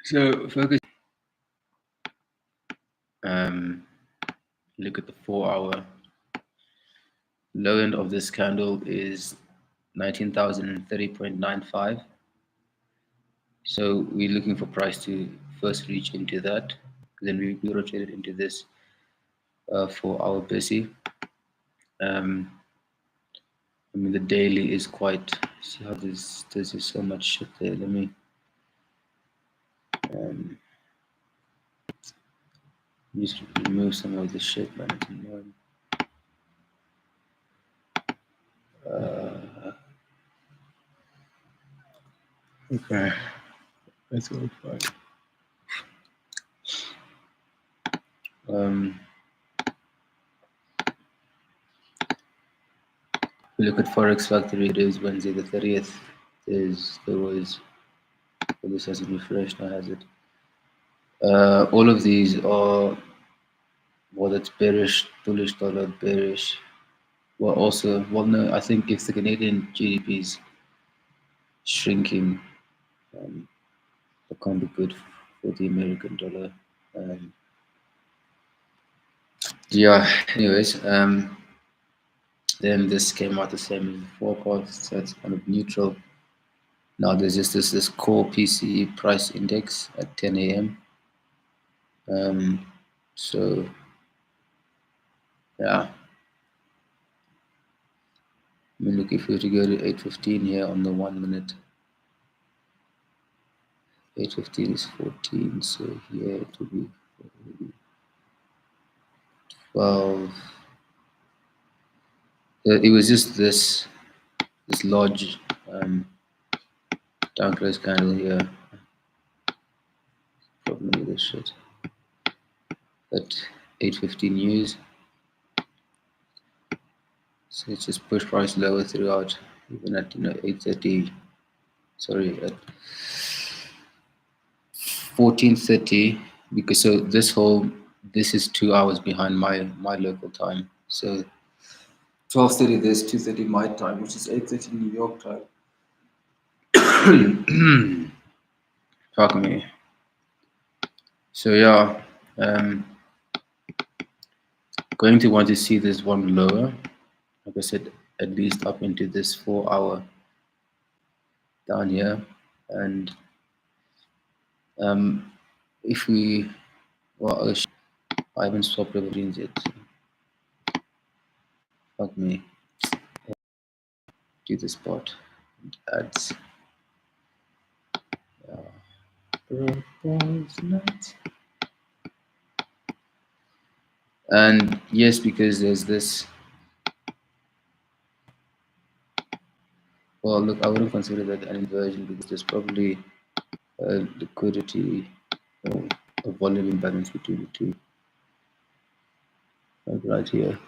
So focus. Look at the 4-hour. Low end of this candle is 19,030.95. So we're looking for price to first reach into that. Then we rotate it into this 4-hour busy. I mean, the daily is quite. See how there's just so much shit there. Let me just remove some of this shit, man. It's annoying. Okay, that's all fine. We look at Forex Factory. It is Wednesday the 30th. There was. Well, this hasn't refreshed now, has it? All of these are. Well, it's bearish, bullish dollar, bearish. Well, also, well, no, I think if the Canadian GDP is shrinking, that can't be good for the American dollar. Yeah, anyways, then this came out the same as the forecast, so it's kind of neutral. Now there's just this core PCE price index at 10 a.m. So yeah, I mean, look, if we were to go to 8:15 here on the 1 minute, 8:15 is 14, so here it will be 12. It was just this large down close candle here. Problem with this shit. At 8:15 news. So it's just push price lower throughout, even at 8:30. Sorry, at 14:30, because so this is 2 hours behind my local time. So 12:30 this, 2:30 my time, which is 8:30 New York time. Fuck me. So yeah, going to want to see this one lower. Like I said, at least up into this 4-hour down here, and if we, well, I haven't swapped over jeans yet. Fuck me. Do the spot ads. And yes, because there's this. Well, look, I wouldn't consider that an inversion because there's probably a liquidity or a volume imbalance between the two. Like right here.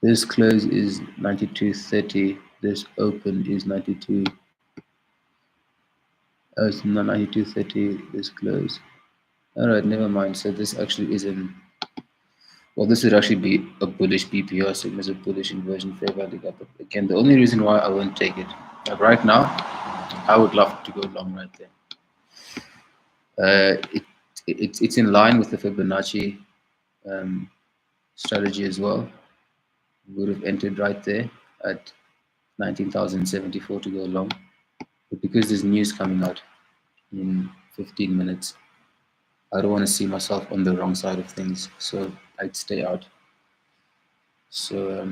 This close is 92.30. This open is 92. Oh, it's not 92.30. This close. All right, never mind. So this actually isn't. Well, this would actually be a bullish BPR signal as a bullish inversion fair value gap. But again, the only reason why I won't take it, like right now, I would love to go long right there. It's in line with the Fibonacci strategy as well. We would have entered right there at 19,074 to go long. But because there's news coming out in 15 minutes, I don't want to see myself on the wrong side of things, so I'd stay out. So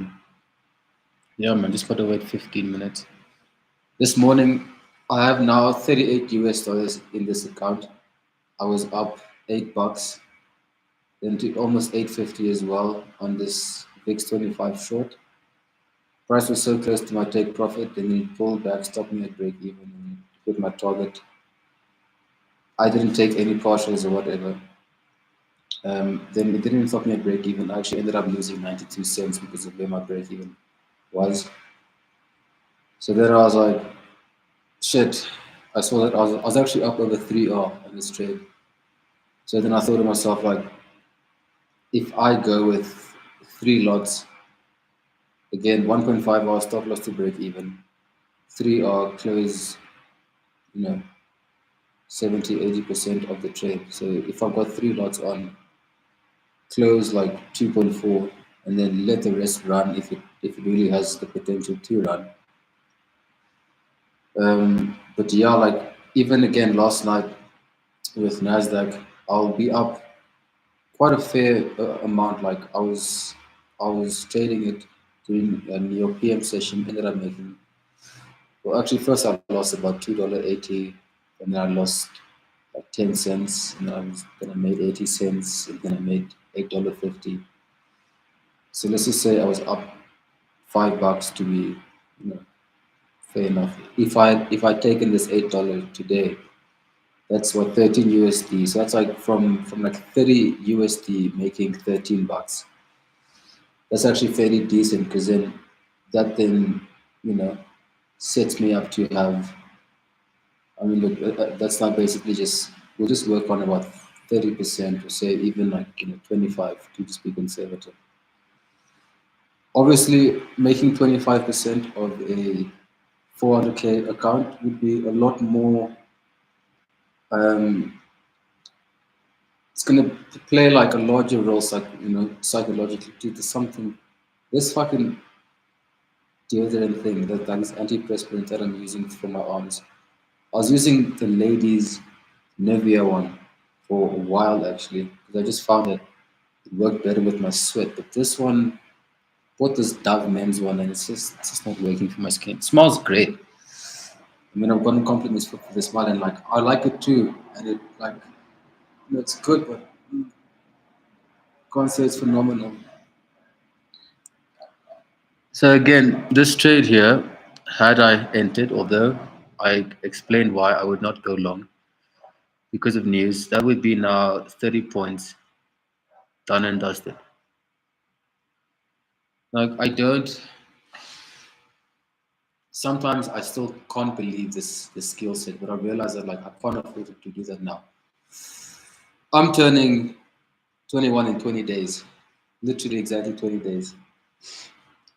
yeah, man, just gotta wait 15 minutes. This morning, I have now 38 US dollars in this account. I was up $8, then to almost 850 as well on this VIX 25 short. Price was so close to my take profit, then it pulled back, stopped me at break even, and hit my target. I didn't take any partials or whatever. Then it didn't stop me at break even. I actually ended up losing 92 cents because of where my break even was. So then I was like, shit. I saw that I was actually up over 3R on this trade. So then I thought to myself, like, if I go with 3 lots, again, 1.5R stop loss to break even, 3R close, 70-80% of the trade. So if I've got 3 lots on, close like 2.4, and then let the rest run if it really has the potential to run. But yeah, like even again last night with Nasdaq, I'll be up quite a fair amount. Like I was trading it during a Neo PM session. Ended up making, well, actually first I lost about $2.80, and then I lost like 10 cents, and then I made 80 cents, and then I made $8.50. So let's just say I was up $5 to be, fair enough. If I taken this $8 today, that's what 13 USD. So that's like from like 30 USD making $13. That's actually fairly decent because then you know sets me up to have. I mean, look, that's not basically just, we'll just work on about 30%, or say even like 25 to just be conservative. Obviously, making 25% of a 400K account would be a lot more. Um, it's gonna play like a larger role, psychologically due to something. This fucking deodorant thing, that is antiperspirant that I'm using for my arms. I was using the ladies' Nivea one for a while actually, because I just found that it worked better with my sweat. But this one, bought this Dove men's one, and it's just not working for my skin. It smells great. I mean, I've gotten compliments for the smell, and like I like it too, and it like it's good, but can't say it's phenomenal. So again, this trade here, had I entered, although I explained why I would not go long because of news, that would be now 30 points done and dusted. Like I don't. Sometimes I still can't believe this skill set, but I realize that like I can't afford to do that now. I'm turning 21 in 20 days, literally exactly 20 days.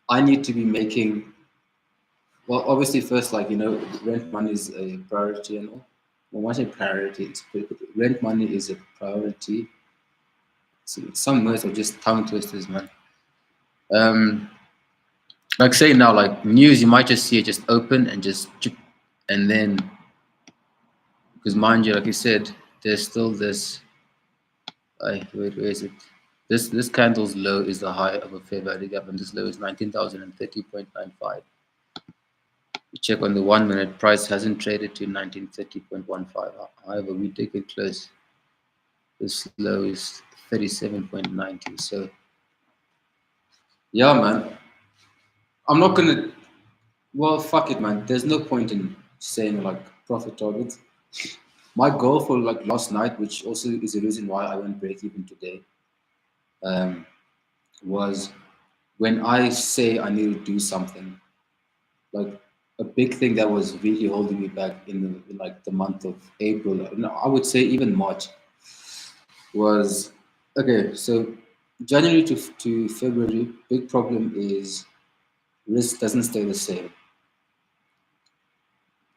I need to be making, well, obviously first, like rent money is a priority and all. When I say priority, rent money is a priority. So some words are just tongue twisters, man. Um, like say now, like news, you might just see it just open and just, and then because mind you, like you said, there's still this. Wait, where is it? This candle's low is the high of a fair value gap, and this low is 19,030.95. You check on the 1 minute, price hasn't traded to 1930.15. However, we did get close. This low is 37.90. So yeah, man, I'm not gonna. Well, fuck it, man. There's no point in saying like profit targets. My goal for like last night, which also is the reason why I went break even today, um, was when I say I need to do something, like a big thing that was really holding me back in like the month of April, no, I would say even March, was okay. So January to February, big problem is risk doesn't stay the same.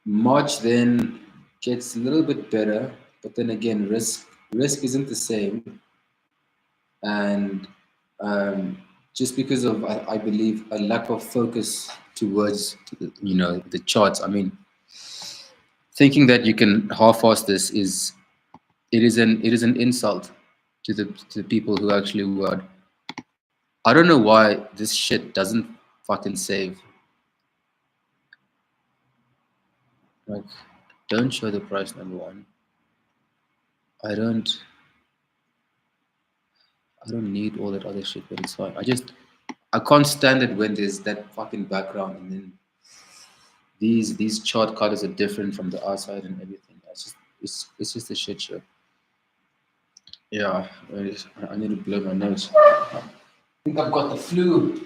March then gets a little bit better, but then again, risk isn't the same, and just because of I believe a lack of focus towards the charts. I mean, thinking that you can half-ass this is it is an insult to the people who actually work. I don't know why this shit doesn't fucking save. Like, don't show the price, number one. I don't I don't need all that other shit, but it's fine. I can't stand it when there's that fucking background and then these chart colors are different from the outside and everything. It's just a shit show. Yeah, I need to blow my nose. I think I've got the flu.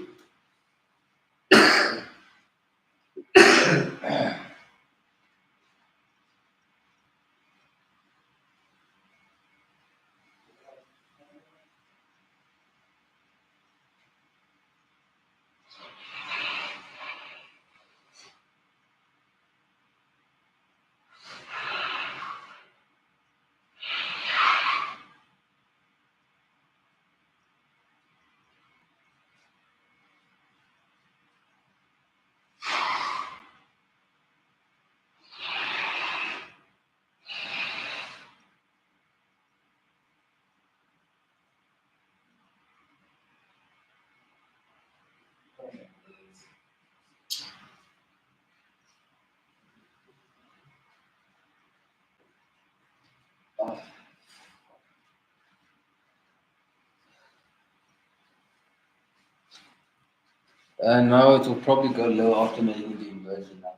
And now it will probably go low after making the inversion now.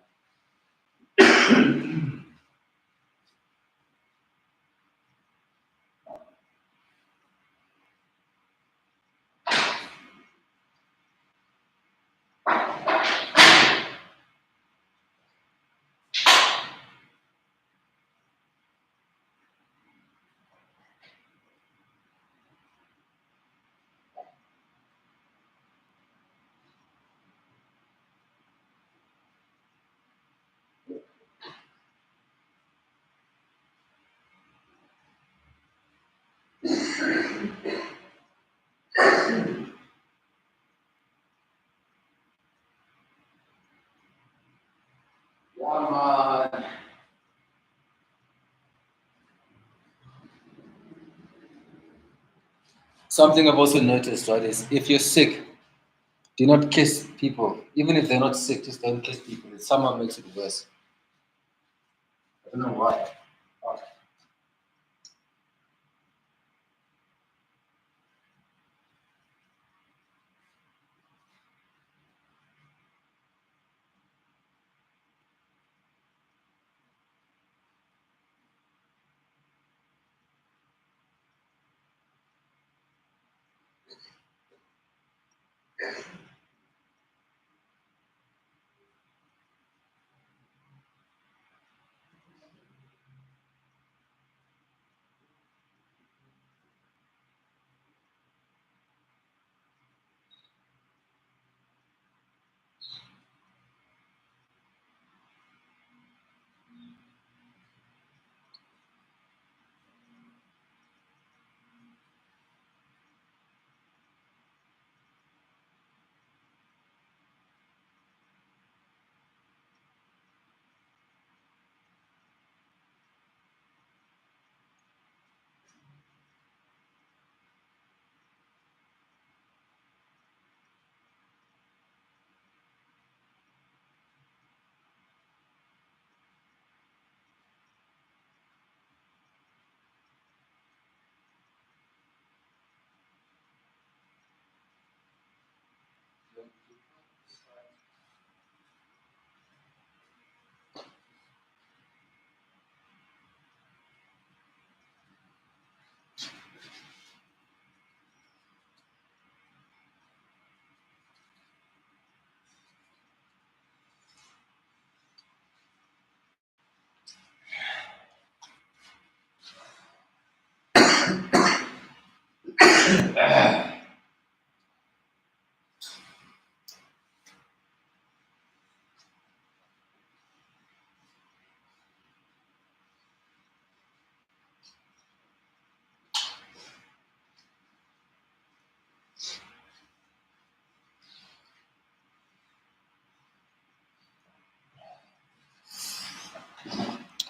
Yeah, man. Something I've also noticed, right, is if you're sick, do not kiss people. Even if they're not sick, just don't kiss people. It somehow makes it worse. I don't know why. Oh.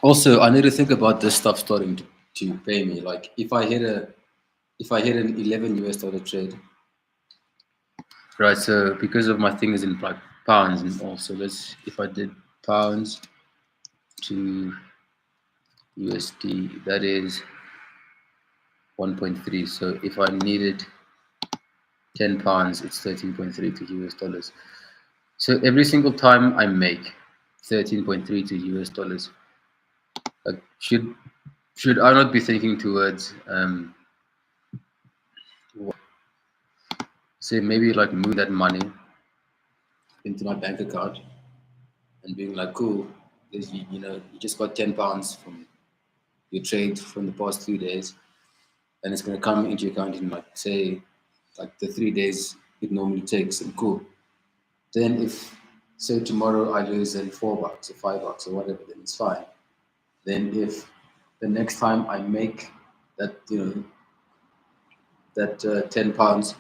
Also, I need to think about this stuff starting to pay me. Like if I hit an 11 US dollar trade, right? So because of my thing is in like pounds, and also let's if I did pounds to USD, that is 1.3. So if I needed 10 pounds, it's 13.3 to US dollars. So every single time I make 13.3 to US dollars, like should I not be thinking towards say maybe like move that money into my bank account and being like, cool, there's, you know, you just got 10 pounds from your trade from the past 2 days, and it's going to come into your account in like, say, like the 3 days it normally takes, and cool. Then if, say, tomorrow I lose then $4 or $5 or whatever, then it's fine. Then if the next time I make that, you know, that 10 pounds,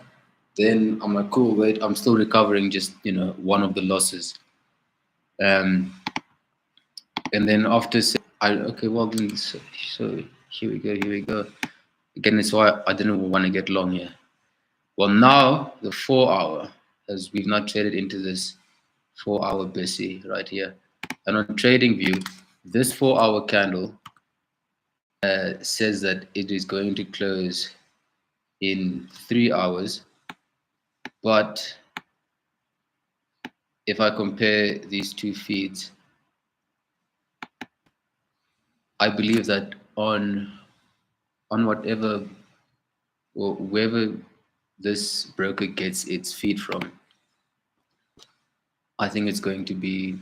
then I'm like, cool, wait, I'm still recovering just, you know, one of the losses. Um, and then after okay, well then so here we go again. It's why I didn't want to get long here. Well, now the 4 hour, as we've not traded into this 4 hour busy right here, and on trading view this 4 hour candle says that it is going to close in 3 hours, but if I compare these two feeds, I believe that on whatever or wherever this broker gets its feed from, I think it's going to be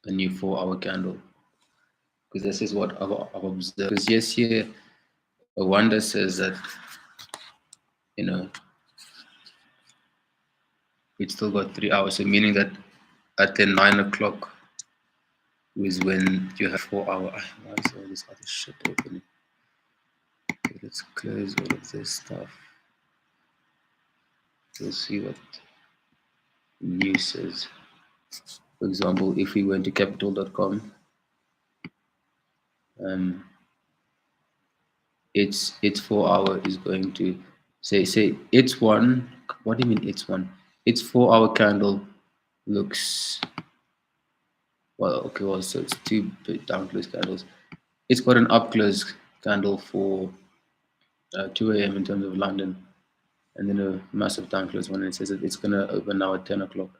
a new 4-hour candle, because this is what I've observed. Because yes, here a wonder says that, you know, it's still got 3 hours, so meaning that at the 9 o'clock is when you have 4 hour. Why is all this other shit opening? Okay, let's close all of this stuff. We'll see what news says. For example, if we went to capital.com, its 4 hour is going to say it's one. What do you mean it's one? Its 4 hour candle looks well. Okay, well, so it's two down close candles. It's got an up close candle for 2 a.m. in terms of London, and then a massive down close one. And it says that it's gonna open now at 10 o'clock.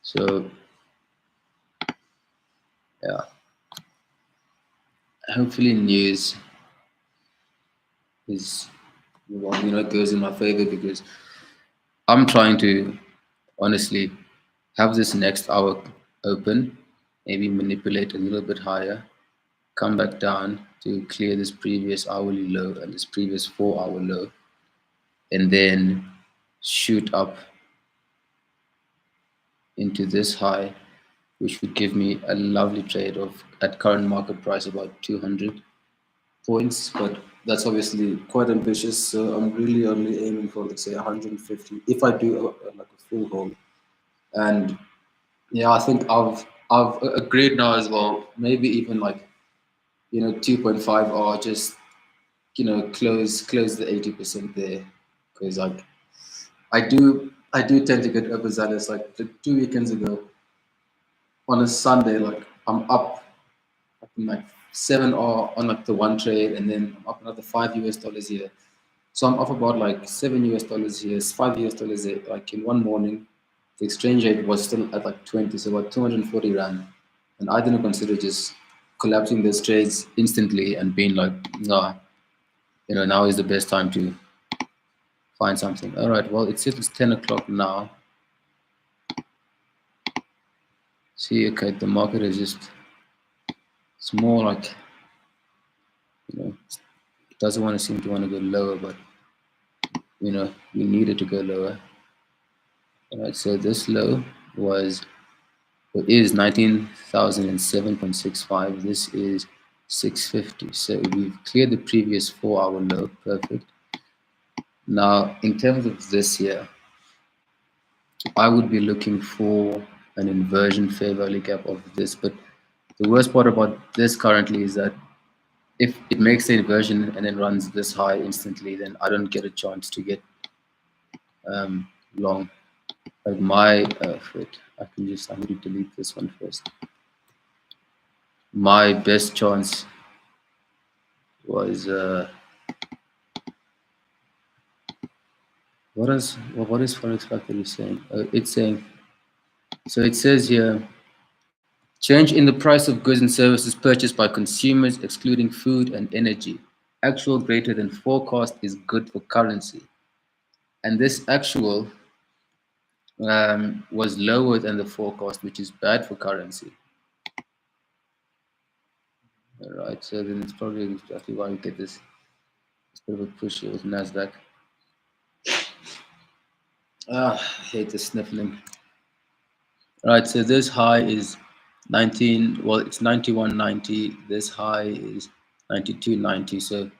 So yeah, hopefully news is, well, goes in my favor, because I'm trying to honestly have this next hour open, maybe manipulate a little bit higher, come back down to clear this previous hourly low and this previous 4 hour low, and then shoot up into this high, which would give me a lovely trade of, at current market price, about 200 points. But that's obviously quite ambitious, so I'm really only aiming for, let's say, 150 if I do like a full hold. And yeah, I think I've agreed now as well, maybe even like 2.5, or just close the 80% there, because like I do tend to get overzealous. Like the 2 weekends ago on a Sunday, like I'm up like 7 or on like the one trade, and then I'm up another $5 here. So I'm up about like $7 here, $5 there, like in one morning. The exchange rate was still at like 20, so about 240 rand. And I didn't consider just collapsing those trades instantly and being like, nah, now is the best time to find something. All right, well, it says it's 10 o'clock now. See, okay, the market is just, it's more like, it doesn't want to seem to want to go lower, but, we need it to go lower. All right, so this low was, or is 19,007.65. This is 650. So we've cleared the previous 4 hour low. Perfect. Now, in terms of this here, I would be looking for an inversion fair value gap of this. But the worst part about this currently is that if it makes the inversion and then runs this high instantly, then I don't get a chance to get long. Like my, wait, I need to delete this one first. My best chance was, what is Forex Factory saying? It's saying, so it says here, change in the price of goods and services purchased by consumers, excluding food and energy. Actual greater than forecast is good for currency. And this actual was lower than the forecast, which is bad for currency. All right, so then it's probably exactly why we get this bit of a push here with Nasdaq. I hate the sniffling. All right, so this high is 19. Well, it's 91.90. This high is 92.90. So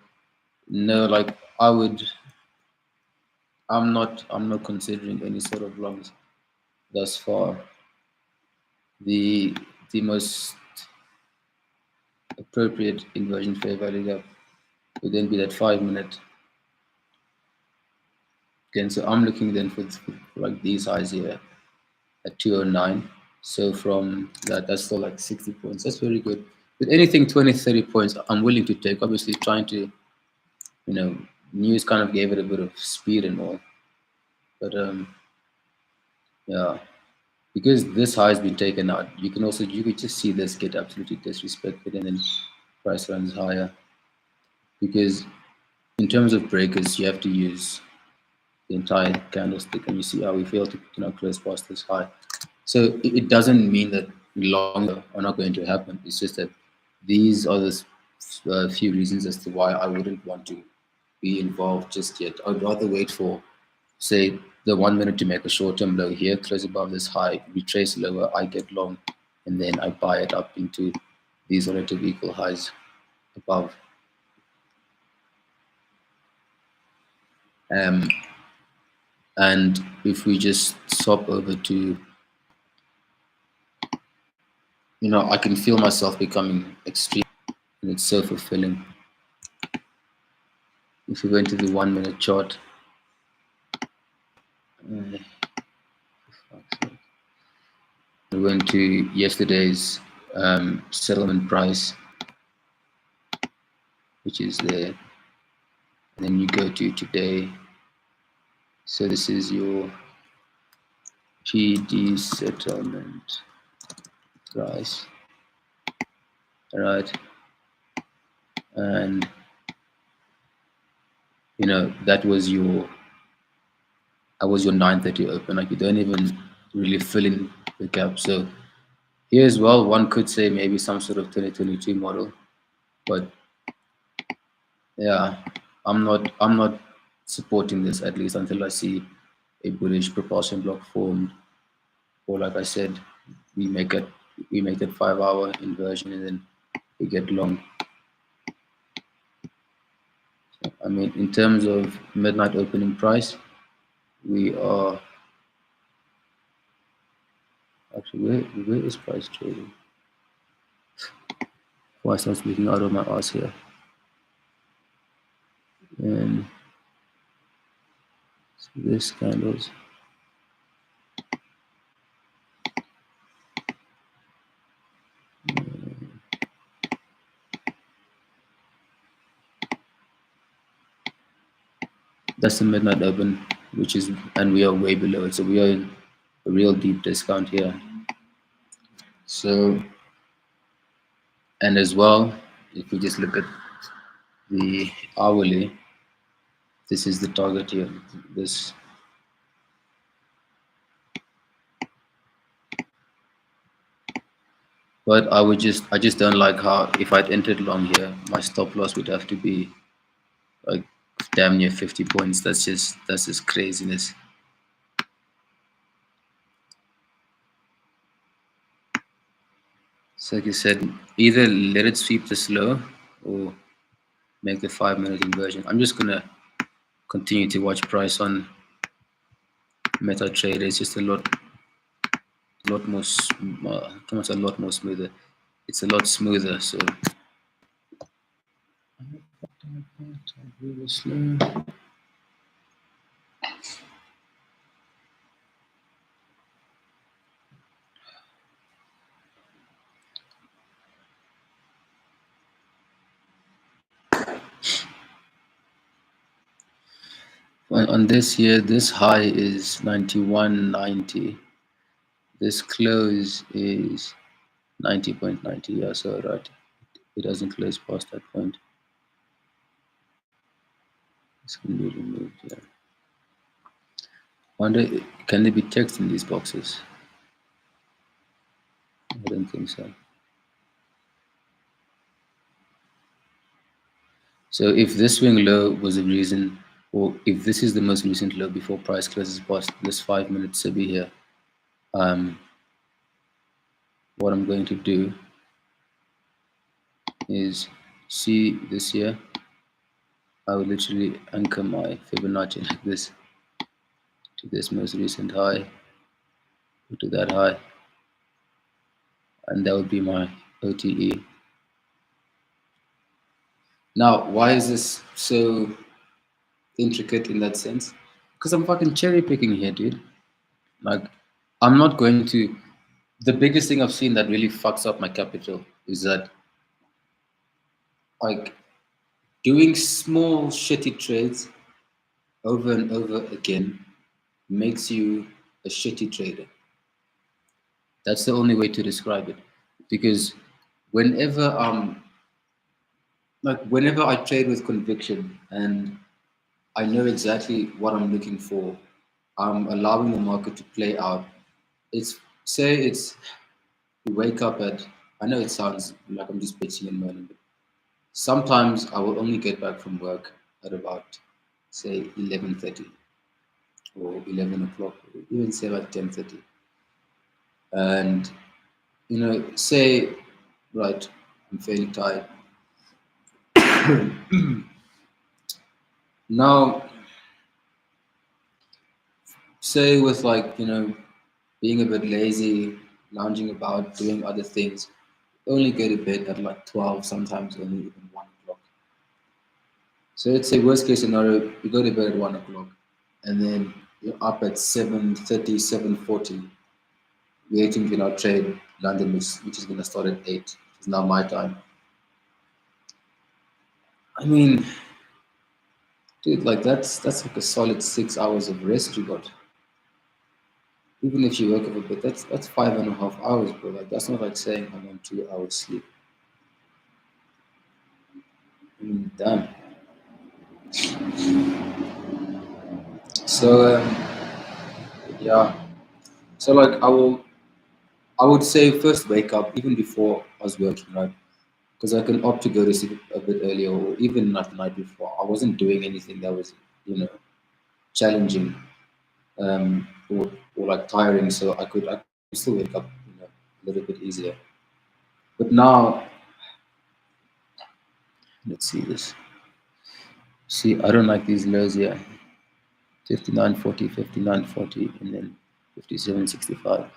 no, like I'm not considering any sort of longs thus far. The most appropriate inversion fair value gap would then be that 5 minute. Again, so I'm looking then for like these highs here at 209. So from that, that's still like 60 points. That's very good. With anything 20, 30 points, I'm willing to take. Obviously, trying to, news kind of gave it a bit of speed and all. But yeah. because this high has been taken out, you could just see this get absolutely disrespected and then price runs higher. Because in terms of breakers, you have to use the entire candlestick, and you see how we failed to close past this high. So it doesn't mean that long are not going to happen. It's just that these are the few reasons as to why I wouldn't want to be involved just yet. I'd rather wait for, say, the 1 minute to make a short-term low here, close above this high, retrace lower, I get long, and then I buy it up into these relative equal highs above. And if we just swap over to, I can feel myself becoming extreme, and it's so fulfilling. If we go into the 1 minute chart, we went to yesterday's settlement price, which is there, and then you go to today. So this is your PD settlement price, all right? And that was your 9:30 open. Like, you don't even really fill in the gap. So here as well, one could say maybe some sort of 2022 model, but yeah, I'm not supporting this, at least until I see a bullish propulsion block formed, or like I said, we make that 5-hour inversion and then we get long. So, I mean, in terms of midnight opening price, we are actually, where is price trading? Why I start speaking out of my ass here? And so this candles. That's the midnight open, and we are way below it. So we are in a real deep discount here. So, and as well, if we just look at the hourly, this is the target here. This, but I just don't like how, if I'd entered long here, my stop loss would have to be like damn near 50 points. That's just craziness. So like you said, either let it sweep this low or make the 5-minute inversion. I'm just gonna continue to watch price on MetaTrader. It's just a lot more, a lot more smoother. It's a lot smoother. So really slow. On this here, this high is 91.90. This close is 90.90. Yeah, so right, it doesn't close past that point. This can be removed. Yeah. Wonder, can there be text in these boxes? I don't think so. So if this swing low was a reason, or if this is the most recent low before price closes past this 5-minute SIBI here, what I'm going to do is, see this here, I will literally anchor my Fibonacci like this to this most recent high, or to that high, and that would be my OTE. Now, why is this so intricate in that sense? Because I'm fucking cherry picking here, dude. Like, I'm not going to. The biggest thing I've seen that really fucks up my capital is that, like, doing small shitty trades over and over again makes you a shitty trader. That's the only way to describe it. Because whenever whenever I trade with conviction and I know exactly what I'm looking for, I'm allowing the market to play out. It's say it's you wake up at, I know it sounds like I'm just bitching and moaning, but sometimes I will only get back from work at about say 11:30 or 11 o'clock, or even say like 10:30. And say, right, I'm fairly tired. Now, say with being a bit lazy, lounging about, doing other things, only go to bed at like 12, sometimes only even 1 o'clock. So let's say worst case scenario, you go to bed at 1 o'clock and then you're up at 7:30, 7:40, waiting for our trade London, which is going to start at 8. It's now my time. I mean, dude, like that's like a solid 6 hours of rest you got. Even if you work up a bit, that's 5.5 hours, bro. Like that's not like saying I'm on 2 hours sleep. I mean, damn. So yeah. So like I would say first wake up even before I was working, right? Because I can opt to go to sleep a bit earlier, or even not the night before. I wasn't doing anything that was challenging, or like tiring, so I could still wake up a little bit easier. But now let's see this. See, I don't like these lows here. 59.40, 59.40, and then 57.65.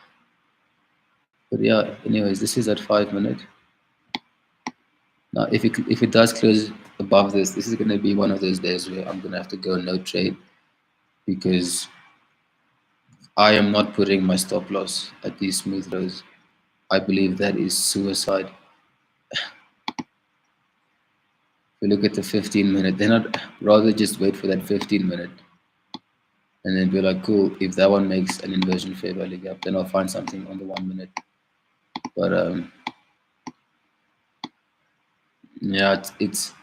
But yeah, anyways, this is at 5 minutes. Now, if it does close above this, this is going to be one of those days where I'm going to have to go no trade because I am not putting my stop loss at these smooth lows. I believe that is suicide. If you look at the 15 minute, then I'd rather just wait for that 15 minute and then be like, cool, if that one makes an inversion fair value gap, then I'll find something on the 1 minute. But yeah, it's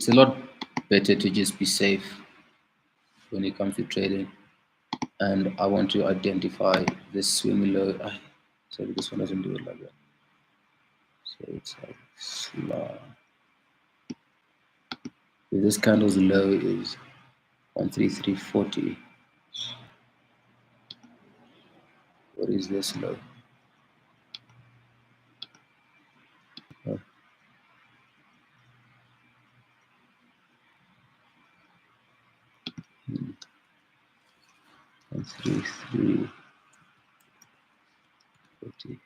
a lot better to just be safe when it comes to trading. And I want to identify this swing low. Sorry, this one doesn't do it like that. So it's like slow. This candle's low is 133.40. What is this low? Oh, 133.40.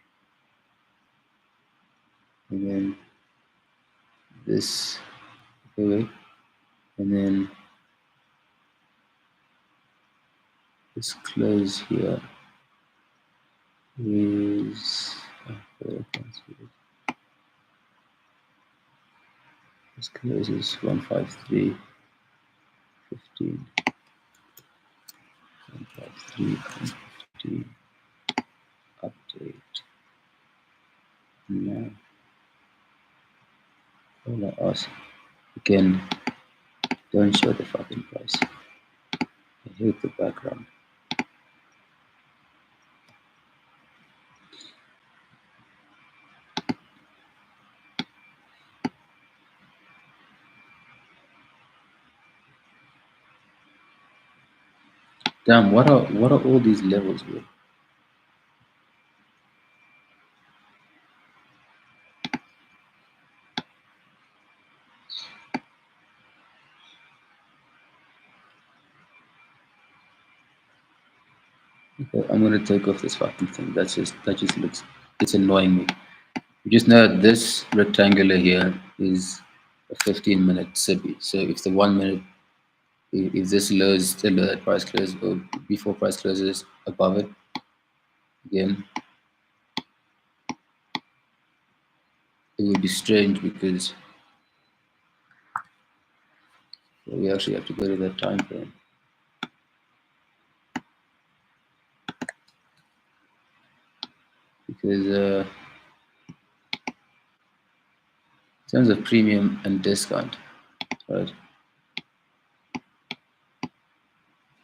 And then this, okay, wait. And then this close here is, I can't see it. This close is 153.15. 153.15. Update. Now, all I ask again, don't show the fucking price. I hate the background. Damn, what are all these levels, bro? Okay, I'm gonna take off this fucking thing. That just looks, it's annoying me. You just know that this rectangular here is a 15-minute SIBI. So if the 1 minute, if this low is still at price close or before price closes above it, again, it would be strange because we actually have to go to that time frame. because in terms of premium and discount, right,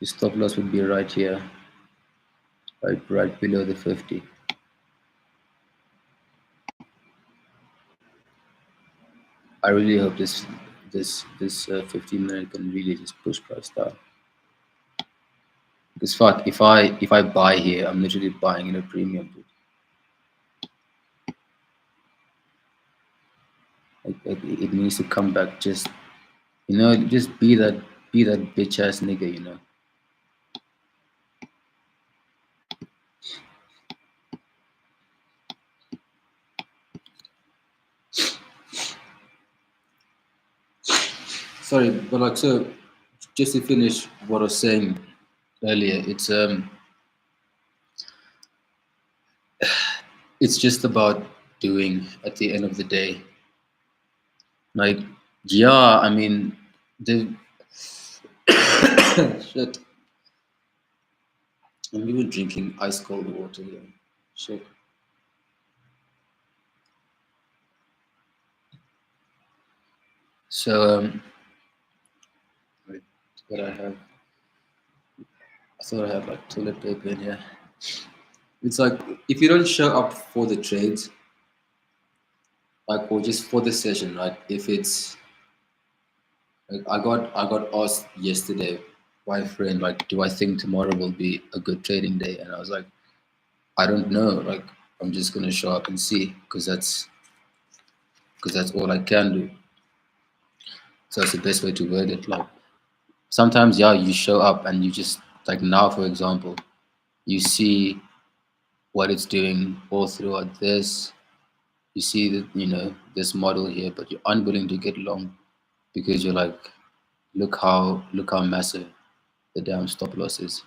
your stop loss would be right here, right below the 50. I really hope this 15 minute can really just push price down. Because fuck, if I buy here, I'm literally buying in a premium. Dude. Like it needs to come back. Just just be that bitch ass nigga. Sorry, but like so, just to finish what I was saying earlier, it's just about doing at the end of the day. Like, yeah, I mean, the shit. I'm even drinking ice cold water here. Shit. So, wait, what I have? I thought I had like toilet paper in here. It's like if you don't show up for the trades, like or just for the session, right? If it's like I got asked yesterday by a friend, like, do I think tomorrow will be a good trading day? And I was like, I don't know. Like, I'm just gonna show up and see, because that's all I can do. So that's the best way to word it. Like, sometimes, yeah, you show up and you just like now, for example, you see what it's doing all throughout this. You see that this model here, but you're unwilling to get long because you're like, look how massive the damn stop loss is.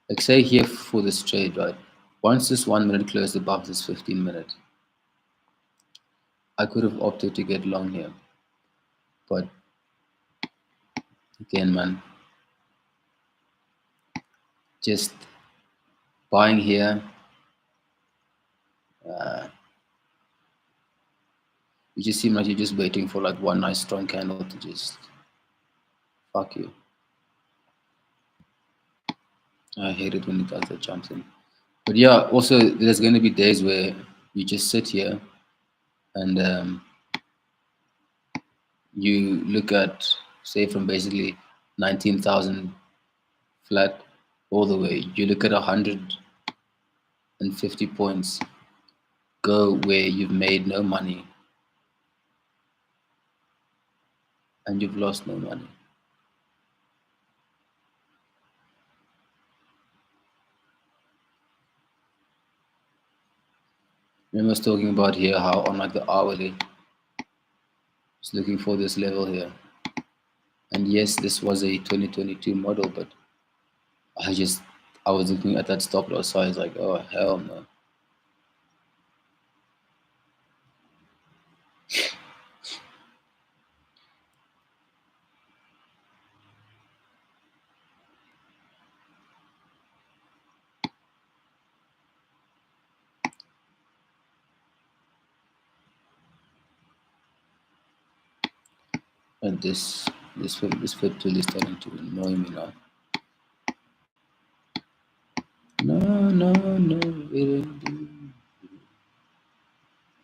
Like say here for this trade, right? Once this 1 minute closed above this 15 minute, I could have opted to get long here. But again, man, just buying here, uh, you just seem like you're just waiting for like one nice strong candle to just fuck you. I hate it when it does that jumps in. But yeah, also there's going to be days where you just sit here and you look at, say, from basically 19,000 flat all the way, you look at 150 points go where you've made no money and you've lost no money. Remember I was talking about here how on like the hourly, just looking for this level here. And yes, this was a 2022 model, but I was looking at that stop loss, so I was like, oh hell no. And this foot tool is starting to annoy me now. No, no, no, it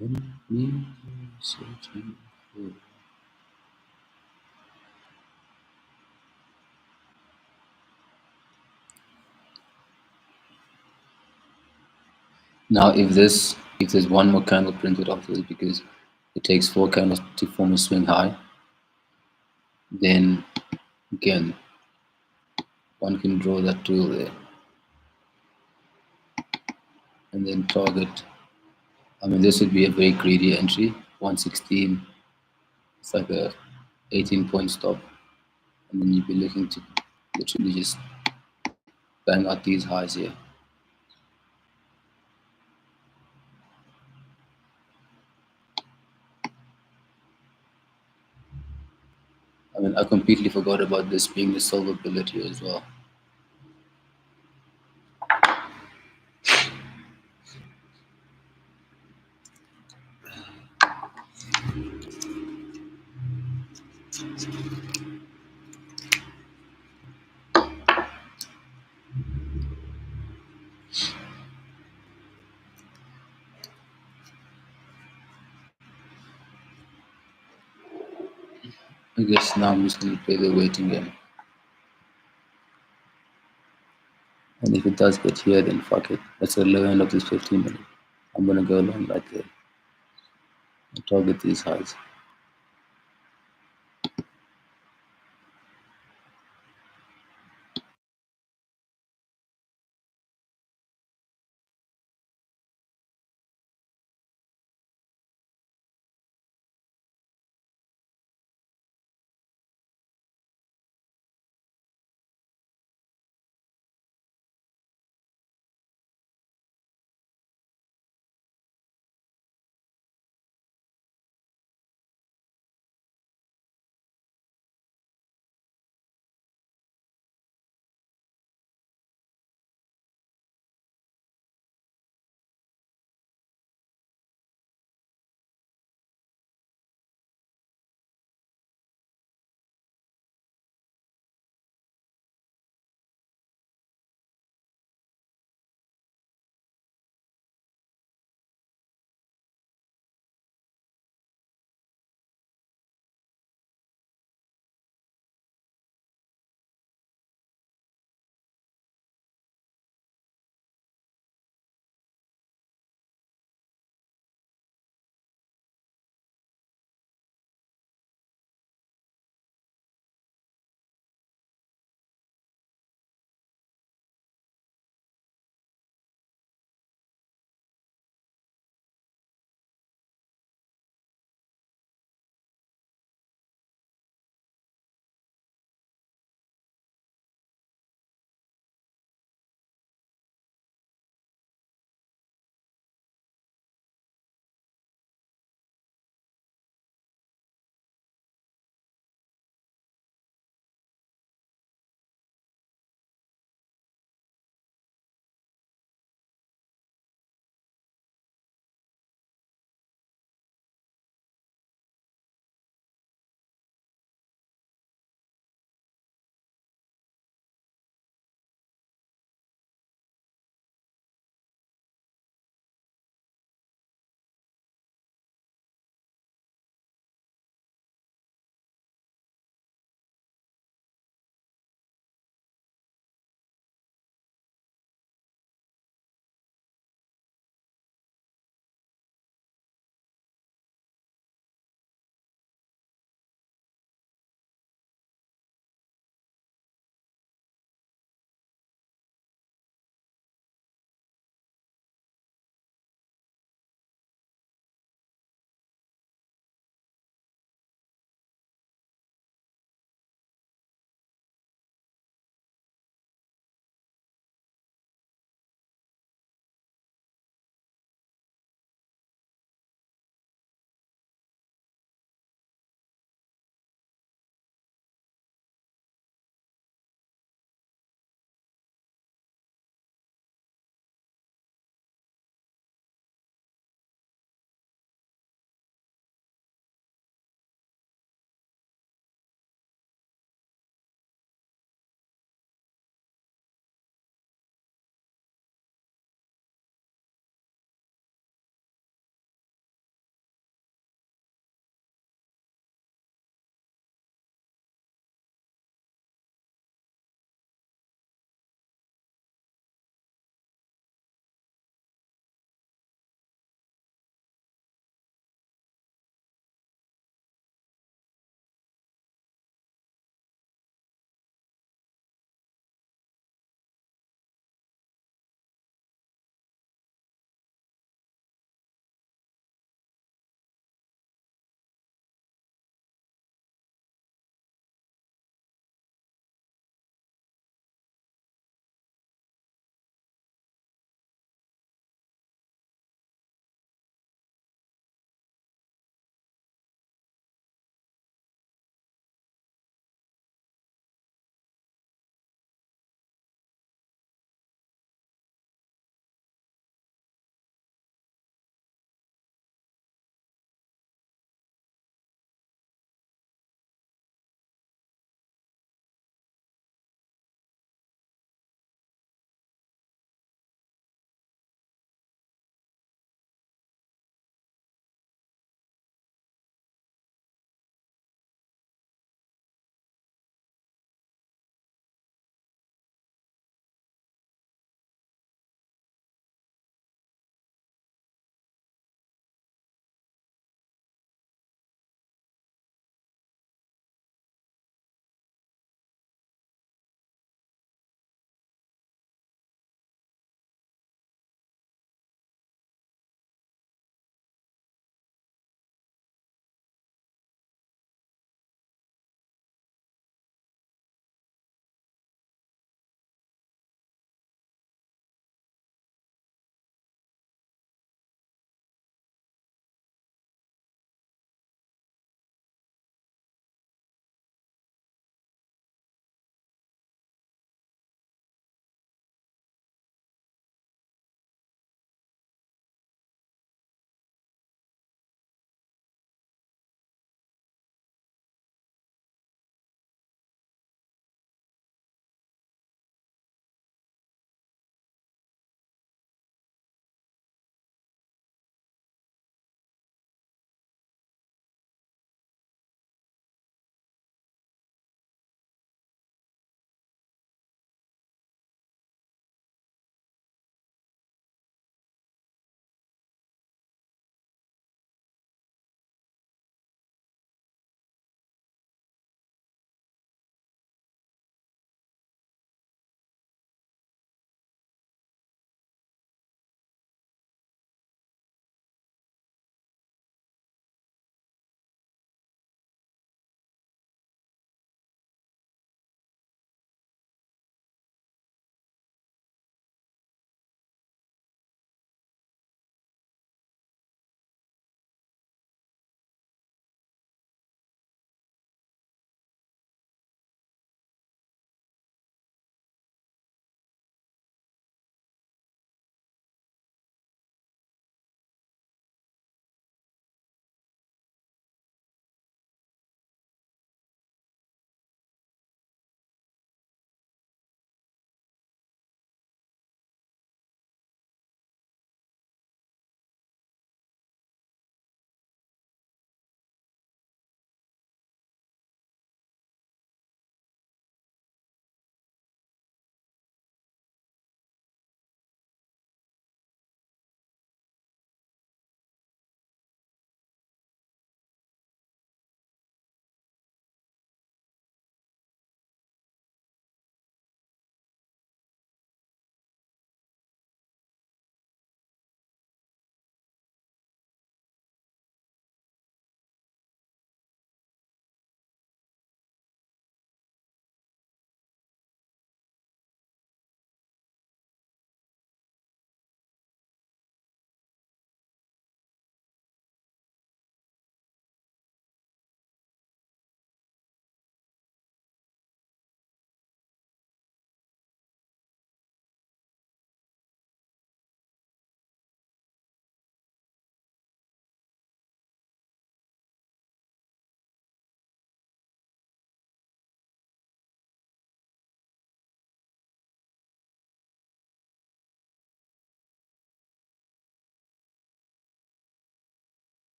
ain't me searching for. Now, if there's one more candle printed off this because it takes four candles to form a swing high, then again one can draw that tool there and then target. I mean, this would be a very greedy entry, 116. It's like a 18-point stop, and then you'd be looking to literally just bang out these highs here. I mean, I completely forgot about this being the silver bullet here as well. I guess now I'm just gonna play the waiting game. And if it does get here, then fuck it. That's the low end of this 15 minute. I'm gonna go long right there and target these highs.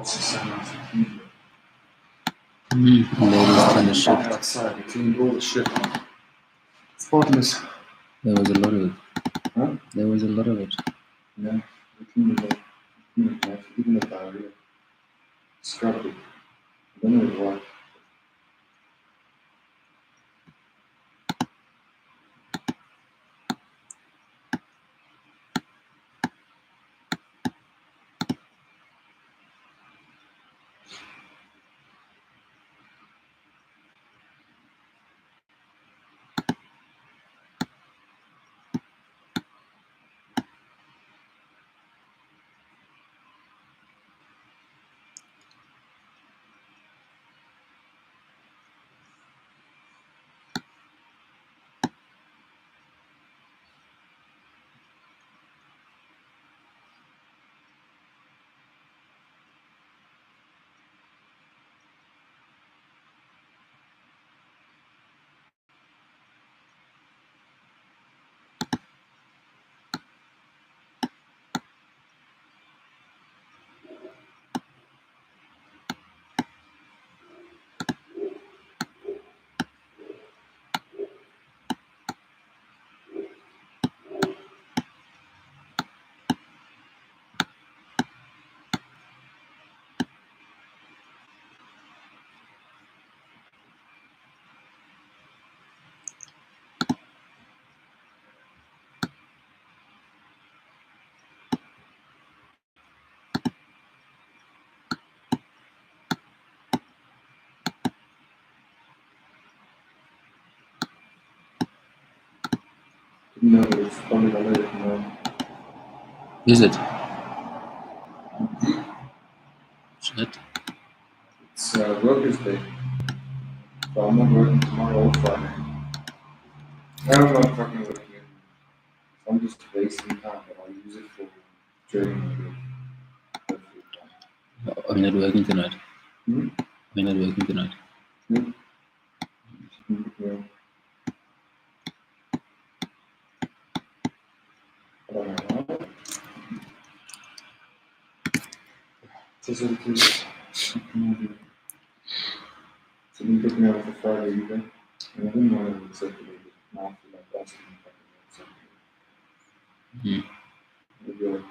What's the sound of the heat? Ladies trying to shift. Outside, they cleaned all the shit. Spotless. There was a lot of it. Huh? There was a lot of it. Yeah, they cleaned it all. Cleaned it off, even the diarrhea. Scrubbed it. I don't know why. No, it's probably not it, no. Is it? Shit. It's Workers' Day. But I'm not working tomorrow or Friday. I'm not fucking working. I'm just wasting time, but I'll use it for training. Are you not working tonight? Hmm? Are you not working tonight? Yeah. Yeah. Just a little. So you took me out for Friday either. And I didn't want to accept it. Now I feel like asking if I can accept it. Maybe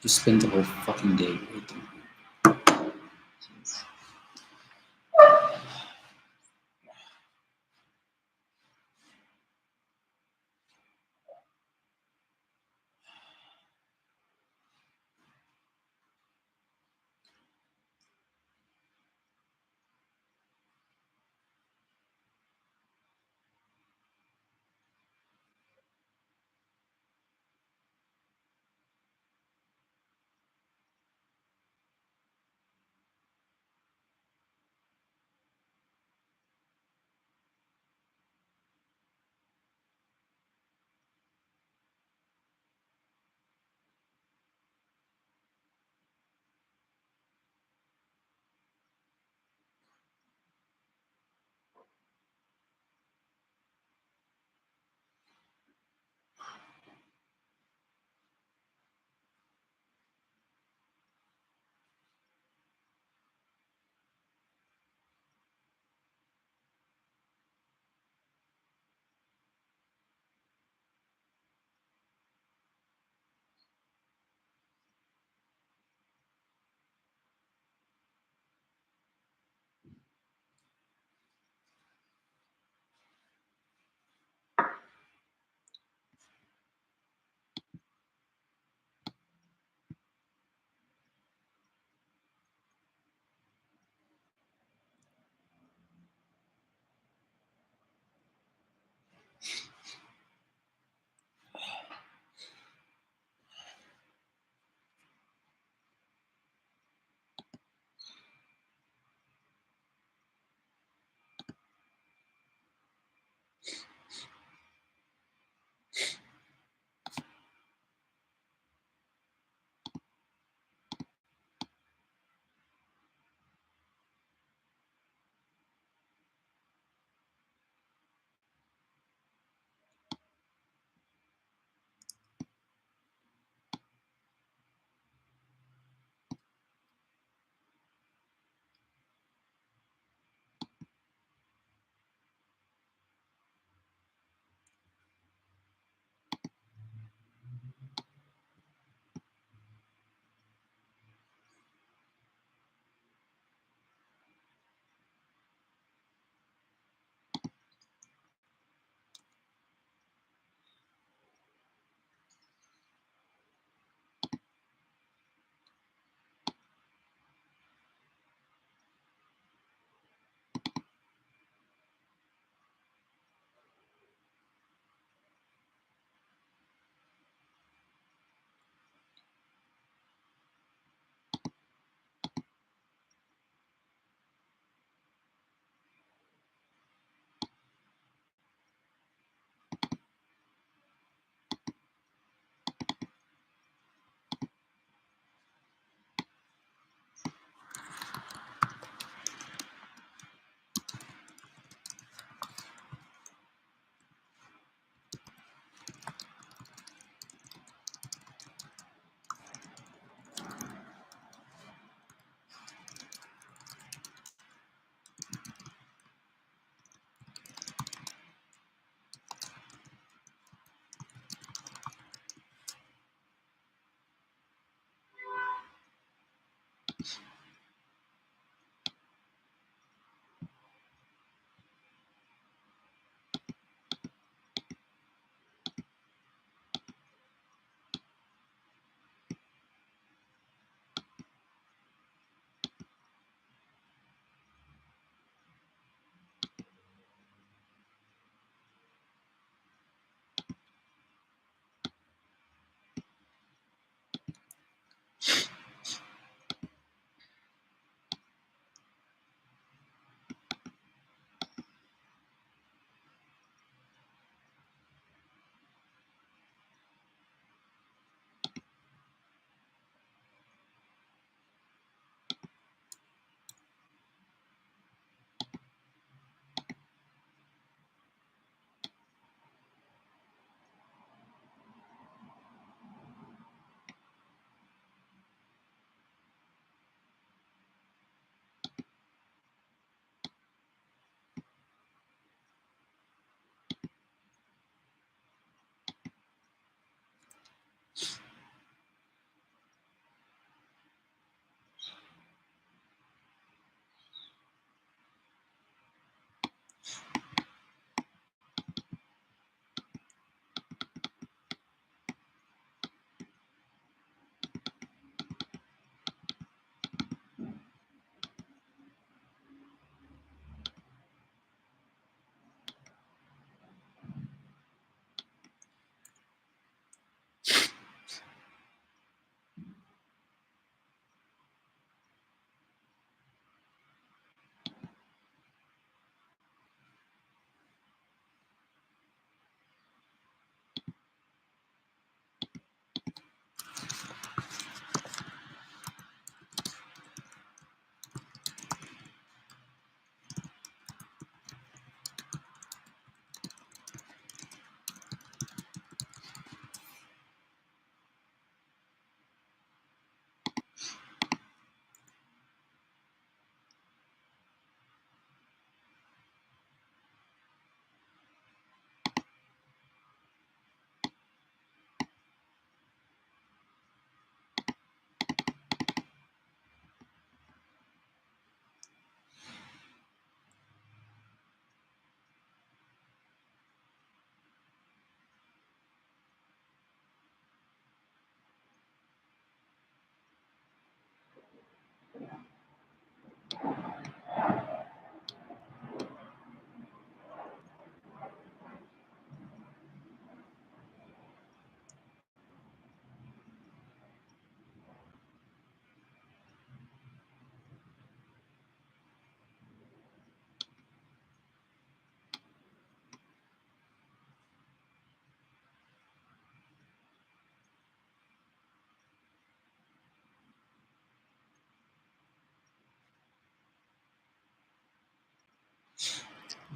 Just spent the whole fucking day waiting.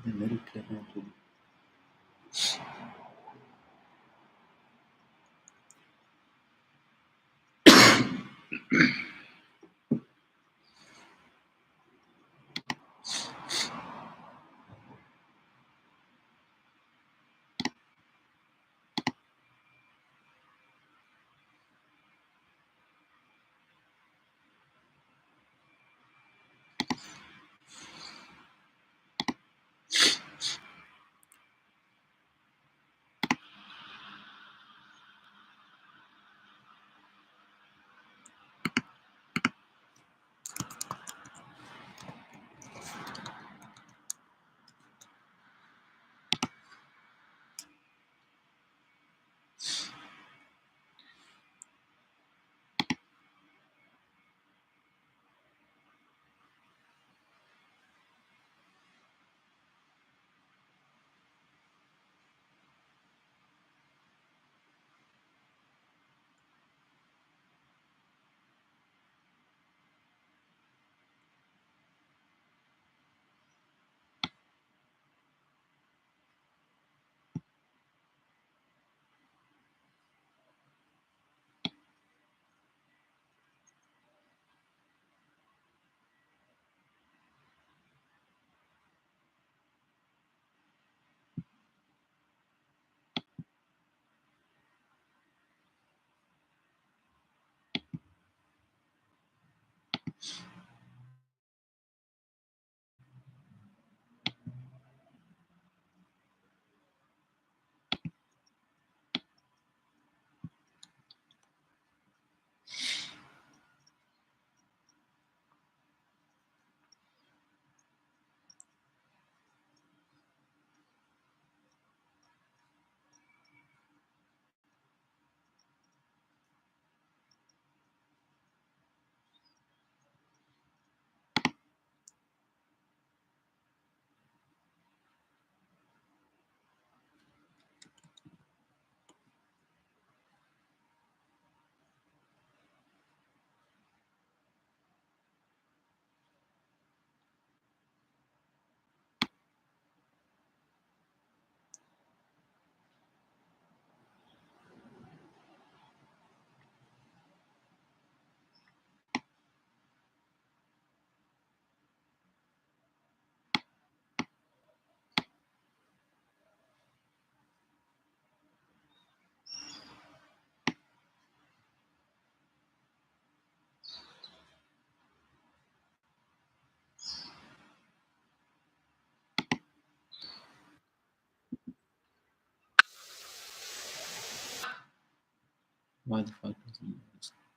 They're very clever. Why the fuck doesn't it?